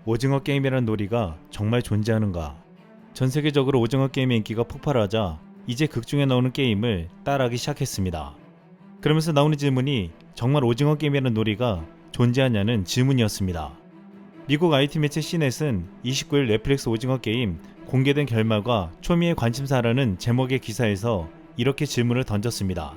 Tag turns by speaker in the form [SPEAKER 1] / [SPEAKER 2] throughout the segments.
[SPEAKER 1] 오징어 게임이라는 놀이가 정말 존재하는가? 전 세계적으로 오징어 게임의 인기가 폭발하자 이제 극중에 나오는 게임을 따라하기 시작했습니다. 그러면서 나오는 질문이 정말 오징어 게임이라는 놀이가 존재하냐는 질문이었습니다. 미국 IT 매체 CNET은 29일 넷플릭스 오징어 게임 공개된 결말과 초미의 관심사라는 제목의 기사에서 이렇게 질문을 던졌습니다.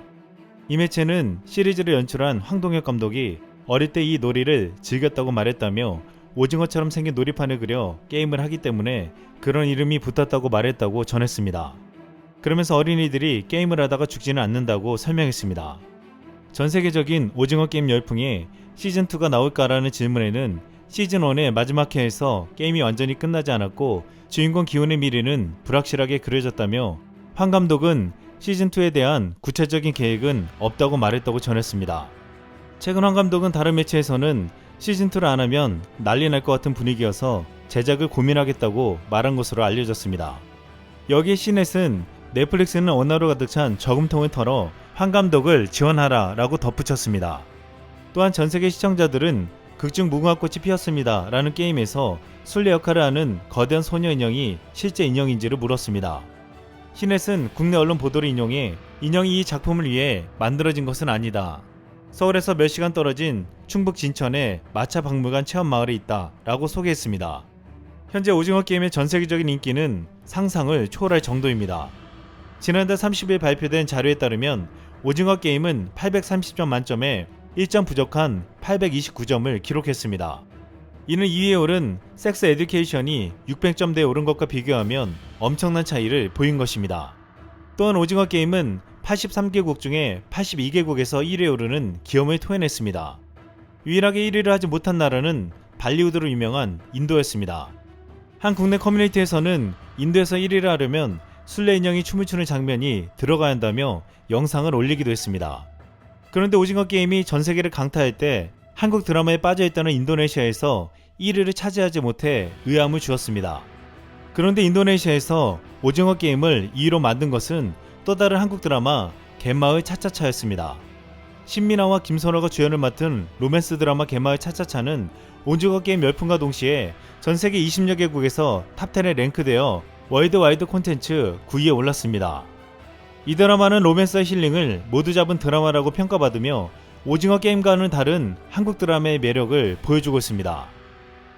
[SPEAKER 1] 이 매체는 시리즈를 연출한 황동혁 감독이 어릴 때 이 놀이를 즐겼다고 말했다며 오징어처럼 생긴 놀이판을 그려 게임을 하기 때문에 그런 이름이 붙었다고 말했다고 전했습니다. 그러면서 어린이들이 게임을 하다가 죽지는 않는다고 설명했습니다. 전 세계적인 오징어 게임 열풍에 시즌2가 나올까라는 질문에는 시즌1의 마지막 회에서 게임이 완전히 끝나지 않았고 주인공 기훈의 미래는 불확실하게 그려졌다며 황 감독은 시즌2에 대한 구체적인 계획은 없다고 말했다고 전했습니다. 최근 황 감독은 다른 매체에서는 시즌2를 안하면 난리 날 것 같은 분위기여서 제작을 고민하겠다고 말한 것으로 알려졌습니다. 여기에 CNET은 넷플릭스는 원화로 가득 찬 저금통을 털어 황 감독을 지원하라 라고 덧붙였습니다. 또한 전세계 시청자들은 극중 무궁화꽃이 피었습니다 라는 게임에서 술래 역할을 하는 거대한 소녀 인형이 실제 인형인지를 물었습니다. CNET은 국내 언론 보도를 인용해 인형이 이 작품을 위해 만들어진 것은 아니다. 서울에서 몇 시간 떨어진 충북 진천의 마차박물관 체험마을에 있다 라고 소개했습니다. 현재 오징어 게임의 전세계적인 인기는 상상을 초월할 정도입니다. 지난달 30일 발표된 자료에 따르면 오징어 게임은 830점 만점에 1점 부족한 829점을 기록했습니다. 이는 2위에 오른 섹스 에듀케이션이 600점대에 오른 것과 비교하면 엄청난 차이를 보인 것입니다. 또한 오징어 게임은 83개국 중에 82개국에서 1위에 오르는 기염을 토해냈습니다. 유일하게 1위를 하지 못한 나라는 발리우드로 유명한 인도였습니다. 한 국내 커뮤니티에서는 인도에서 1위를 하려면 술래 인형이 춤을 추는 장면이 들어가야 한다며 영상을 올리기도 했습니다. 그런데 오징어 게임이 전 세계를 강타할 때 한국 드라마에 빠져있다는 인도네시아에서 1위를 차지하지 못해 의아함을 주었습니다. 그런데 인도네시아에서 오징어 게임을 2위로 만든 것은 또 다른 한국 드라마 갯마을 차차차였습니다. 신민아와 김선호가 주연을 맡은 로맨스 드라마 갯마을 차차차는 오징어 게임 열풍과 동시에 전 세계 20여 개국에서 탑10에 랭크되어 월드와이드 콘텐츠 9위에 올랐습니다. 이 드라마는 로맨스와 힐링을 모두 잡은 드라마라고 평가받으며 오징어 게임과는 다른 한국 드라마의 매력을 보여주고 있습니다.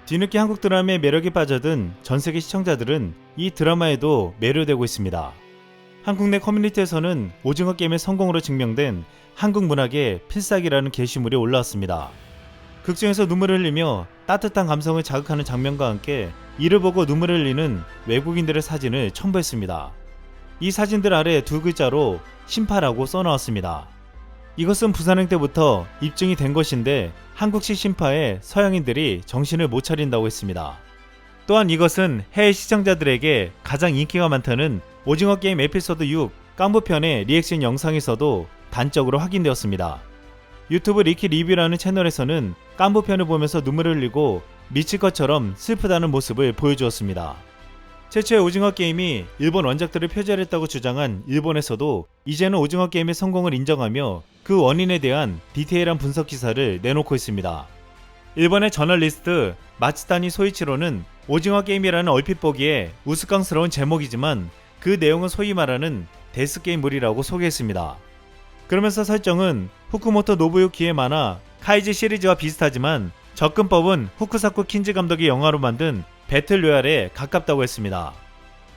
[SPEAKER 1] 뒤늦게 한국 드라마의 매력에 빠져든 전 세계 시청자들은 이 드라마에도 매료되고 있습니다. 한국 내 커뮤니티에서는 오징어 게임의 성공으로 증명된 한국 문학의 필살기라는 게시물이 올라왔습니다. 극중에서 눈물을 흘리며 따뜻한 감성을 자극하는 장면과 함께 이를 보고 눈물을 흘리는 외국인들의 사진을 첨부했습니다. 이 사진들 아래 두 글자로 심파라고 써놓았습니다. 이것은 부산행 때부터 입증이 된 것인데 한국식 심파에 서양인들이 정신을 못 차린다고 했습니다. 또한 이것은 해외 시청자들에게 가장 인기가 많다는 오징어 게임 에피소드 6 깜부편의 리액션 영상에서도 단적으로 확인되었습니다. 유튜브 리키 리뷰라는 채널에서는 깜부편을 보면서 눈물을 흘리고 미칠 것처럼 슬프다는 모습을 보여주었습니다. 최초의 오징어 게임이 일본 원작들을 표절했다고 주장한 일본에서도 이제는 오징어 게임의 성공을 인정하며 그 원인에 대한 디테일한 분석 기사를 내놓고 있습니다. 일본의 저널리스트 마츠다니 소이치로는 오징어 게임이라는 얼핏 보기에 우스꽝스러운 제목이지만 그 내용은 소위 말하는 데스게임물이라고 소개했습니다. 그러면서 설정은 후쿠모토 노부유키의 만화 카이지 시리즈와 비슷하지만 접근법은 후쿠사쿠 킨지 감독의 영화로 만든 배틀로얄에 가깝다고 했습니다.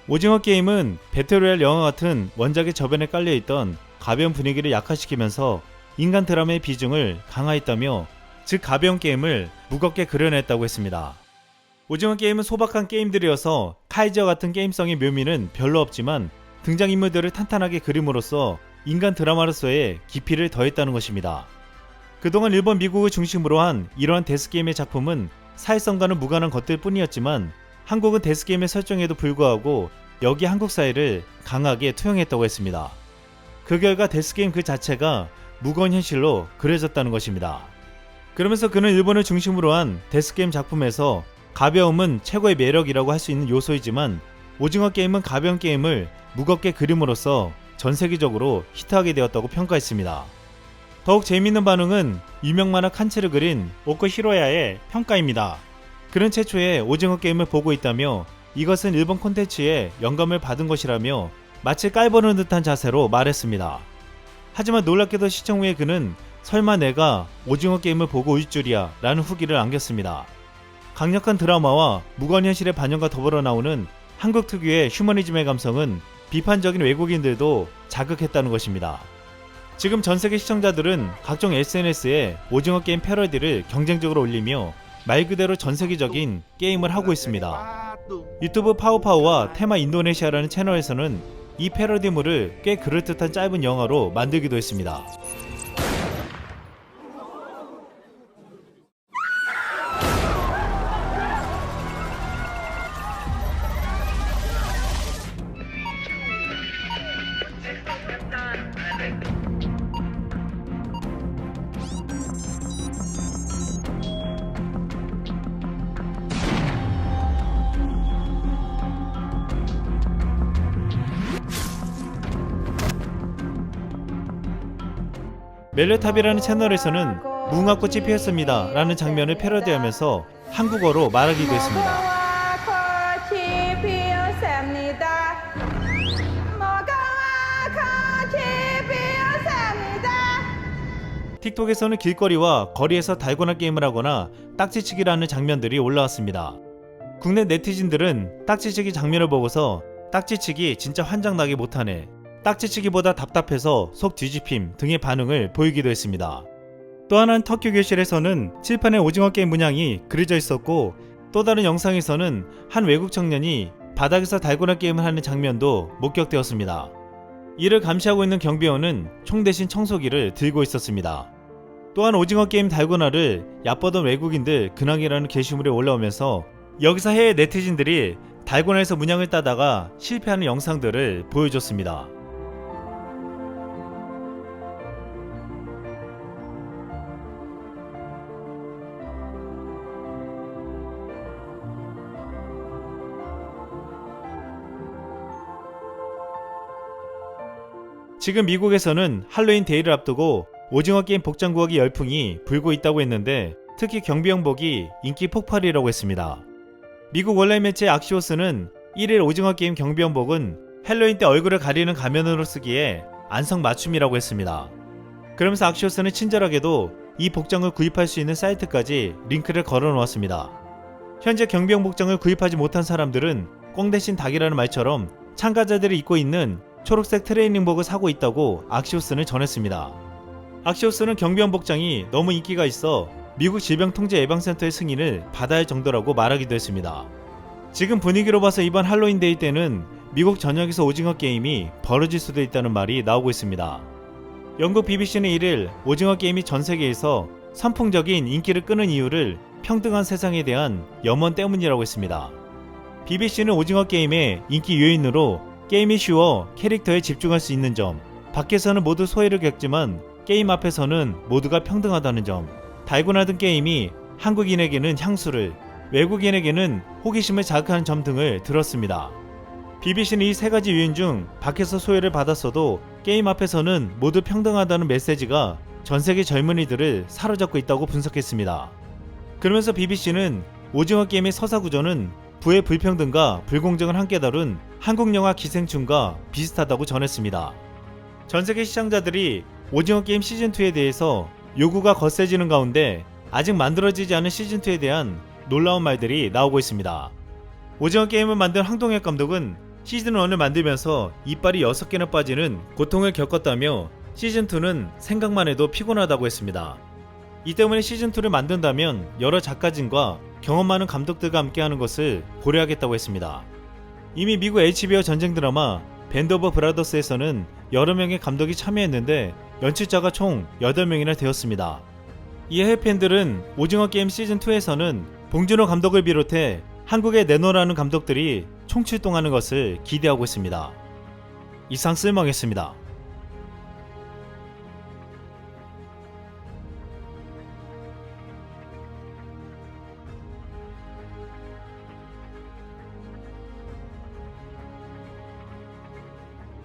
[SPEAKER 1] 오징어 게임은 배틀로얄 영화 같은 원작의 저변에 깔려있던 가벼운 분위기를 약화시키면서 인간 드라마의 비중을 강화했다며 즉 가벼운 게임을 무겁게 그려냈다고 했습니다. 오징어 게임은 소박한 게임들이어서 카이지와 같은 게임성의 묘미는 별로 없지만 등장인물들을 탄탄하게 그림으로써 인간 드라마로서의 깊이를 더했다는 것입니다. 그동안 일본, 미국을 중심으로 한 이러한 데스게임의 작품은 사회성과는 무관한 것들 뿐이었지만 한국은 데스게임의 설정에도 불구하고 여기 한국 사회를 강하게 투영했다고 했습니다. 그 결과 데스게임 그 자체가 무거운 현실로 그려졌다는 것입니다. 그러면서 그는 일본을 중심으로 한 데스게임 작품에서 가벼움은 최고의 매력이라고 할 수 있는 요소이지만 오징어 게임은 가벼운 게임을 무겁게 그림으로써 전 세계적으로 히트하게 되었다고 평가했습니다. 더욱 재미있는 반응은 유명 만화 칸츠를 그린 오코 히로야의 평가입니다. 그는 최초의 오징어 게임을 보고 있다며 이것은 일본 콘텐츠에 영감을 받은 것이라며 마치 깔보는 듯한 자세로 말했습니다. 하지만 놀랍게도 시청 후에 그는 설마 내가 오징어 게임을 보고 올 줄이야 라는 후기를 남겼습니다. 강력한 드라마와 무관현실의 반영과 더불어 나오는 한국 특유의 휴머니즘의 감성은 비판적인 외국인들도 자극했다는 것입니다. 지금 전세계 시청자들은 각종 SNS에 오징어 게임 패러디를 경쟁적으로 올리며 말 그대로 전세계적인 게임을 하고 있습니다. 유튜브 파우파우와 테마 인도네시아라는 채널에서는 이 패러디물을 꽤 그럴듯한 짧은 영화로 만들기도 했습니다. 멜로탑이라는 채널에서는 무궁화꽃이 피었습니다 라는 장면을 패러디하면서 한국어로 말하기도 했습니다. 틱톡에서는 길거리와 거리에서 달고나 게임을 하거나 딱지치기를 하는 장면들이 올라왔습니다. 국내 네티즌들은 딱지치기 장면을 보고서 딱지치기 진짜 환장나게 못하네, 딱지치기보다 답답해서 속 뒤집힘 등의 반응을 보이기도 했습니다. 또 하나는 터키 교실에서는 칠판에 오징어 게임 문양이 그려져 있었고, 또 다른 영상에서는 한 외국 청년이 바닥에서 달고나 게임을 하는 장면도 목격되었습니다. 이를 감시하고 있는 경비원은 총 대신 청소기를 들고 있었습니다. 또한 오징어 게임 달고나를 얕보던 외국인들 근황이라는 게시물이 올라오면서 여기서 해외 네티즌들이 달고나에서 문양을 따다가 실패하는 영상들을 보여줬습니다. 지금 미국에서는 할로윈 데이를 앞두고 오징어 게임 복장 구하기 열풍이 불고 있다고 했는데, 특히 경비용복이 인기 폭발이라고 했습니다. 미국 온라인 매체 악시오스는 1일 오징어 게임 경비용복은 할로윈 때 얼굴을 가리는 가면으로 쓰기에 안성맞춤이라고 했습니다. 그러면서 악시오스는 친절하게도 이 복장을 구입할 수 있는 사이트까지 링크를 걸어 놓았습니다. 현재 경비용 복장을 구입하지 못한 사람들은 꽁 대신 닭이라는 말처럼 참가자들이 입고 있는 초록색 트레이닝복을 사고 있다고 악시오스는 전했습니다. 악시오스는 경비원 복장이 너무 인기가 있어 미국 질병통제예방센터의 승인을 받아야 할 정도라고 말하기도 했습니다. 지금 분위기로 봐서 이번 할로윈데이 때는 미국 전역에서 오징어 게임이 벌어질 수도 있다는 말이 나오고 있습니다. 영국 BBC는 1일 오징어 게임이 전 세계에서 선풍적인 인기를 끄는 이유를 평등한 세상에 대한 염원 때문이라고 했습니다. BBC는 오징어 게임의 인기 요인으로 게임이 쉬워 캐릭터에 집중할 수 있는 점, 밖에서는 모두 소외를 겪지만 게임 앞에서는 모두가 평등하다는 점, 달고나 등 게임이 한국인에게는 향수를, 외국인에게는 호기심을 자극하는 점 등을 들었습니다. BBC는 이 세 가지 요인 중 밖에서 소외를 받았어도 게임 앞에서는 모두 평등하다는 메시지가 전세계 젊은이들을 사로잡고 있다고 분석했습니다. 그러면서 BBC는 오징어 게임의 서사 구조는 부의 불평등과 불공정을 함께 다룬 한국 영화 기생충과 비슷하다고 전했습니다. 전세계 시청자들이 오징어 게임 시즌2에 대해서 요구가 거세지는 가운데 아직 만들어지지 않은 시즌2에 대한 놀라운 말들이 나오고 있습니다. 오징어 게임을 만든 황동혁 감독은 시즌1을 만들면서 이빨이 6개나 빠지는 고통을 겪었다며 시즌2는 생각만 해도 피곤하다고 했습니다. 이 때문에 시즌2를 만든다면 여러 작가진과 경험 많은 감독들과 함께하는 것을 고려하겠다고 했습니다. 이미 미국 HBO 전쟁 드라마 밴드 오브 브라더스에서는 여러 명의 감독이 참여했는데 연출자가 총 8명이나 되었습니다. 이에 해외 팬들은 오징어 게임 시즌2에서는 봉준호 감독을 비롯해 한국의 내노라는 감독들이 총출동하는 것을 기대하고 있습니다. 이상 쓸먹했습니다.